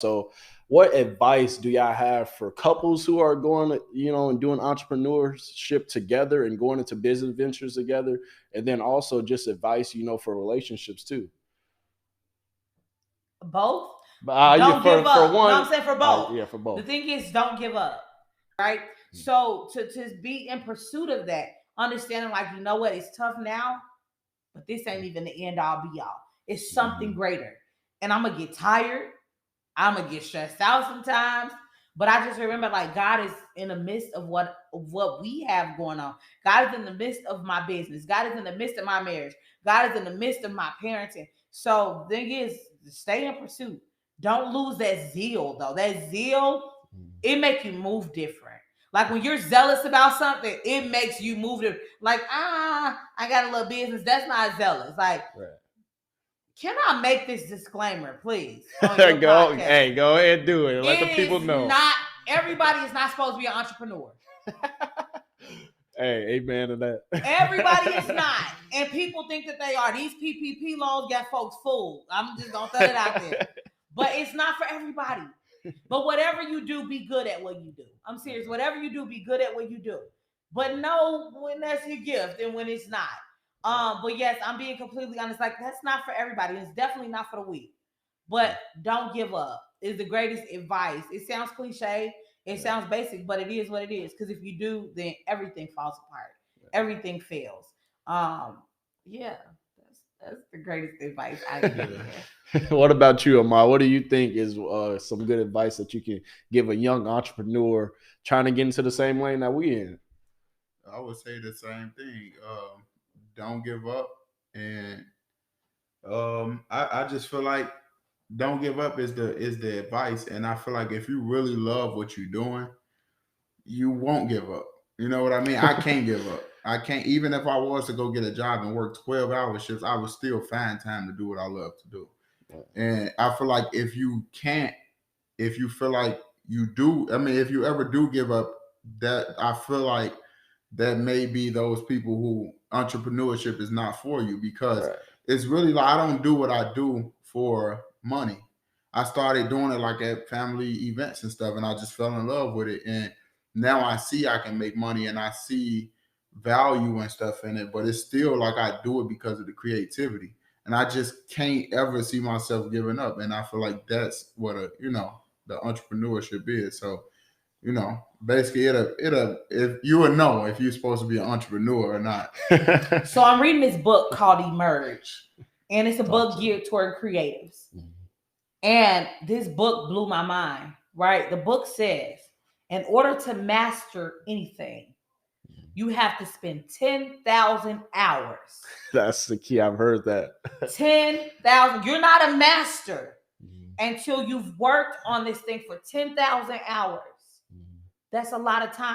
So, what advice do y'all have for couples who are going, and doing entrepreneurship together and going into business ventures together, and then also just advice, for relationships too? Both. Yeah, Don't give for up. one, No, I'm saying for both. yeah, for The both. thing is, don't give up, right? So to be in pursuit of that, understanding like, you know what, it's tough now, but this ain't even the end all be all. It's something greater. And I'm gonna get tired. I'm gonna get stressed out sometimes. But I just remember, like, God is in the midst of what we have going on. God is in the midst of my business. God is in the midst of my marriage. God is in the midst of my parenting. So the thing is, stay in pursuit. Don't lose that zeal, though. That zeal, it makes you move different. Like when you're zealous about something, it makes you move different. Like, I got a little business. That's not zealous. Like, Right. can I make this disclaimer, please? Go ahead, do it. Let the people know. Everybody is not supposed to be an entrepreneur. Hey, amen to that. Everybody is not. And people think that they are. These PPP loans got folks fooled. I'm just going to throw it out there. But it's not for everybody. But whatever you do, be good at what you do. I'm serious. Whatever you do, be good at what you do. But know when that's your gift and when it's not. But yes, I'm being completely honest. Like, that's not for everybody. It's definitely not for the weak. But don't give up is the greatest advice. It sounds cliche. It sounds basic, but it is what it is. Because if you do, then everything falls apart. Everything fails. Yeah, that's the greatest advice I can give. What about you, Amar? What do you think is some good advice that you can give a young entrepreneur trying to get into the same lane that we in? I would say the same thing. Don't give up, and I just feel like don't give up is the advice, and I feel like if you really love what you're doing, you won't give up. You know what I mean? I can't give up. I can't, even if I was to go get a job and work 12-hour shifts, I would still find time to do what I love to do. And I feel like if you feel like you do, I mean, if you ever do give up, that I feel like that may be those people who entrepreneurship is not for you, because it's really like, I don't do what I do for money. I started doing it like at family events and stuff, and I just fell in love with it. And now I see I can make money and I see value and stuff in it, but it's still like I do it because of the creativity. And I just can't ever see myself giving up. And I feel like that's what the entrepreneurship is. So, basically if you would know if you're supposed to be an entrepreneur or not. So I'm reading this book called Emerge, and it's a book geared toward creatives. And this book blew my mind, right? The book says, in order to master anything, you have to spend 10,000 hours. That's the key. I've heard that. 10,000. You're not a master until you've worked on this thing for 10,000 hours. That's a lot of time.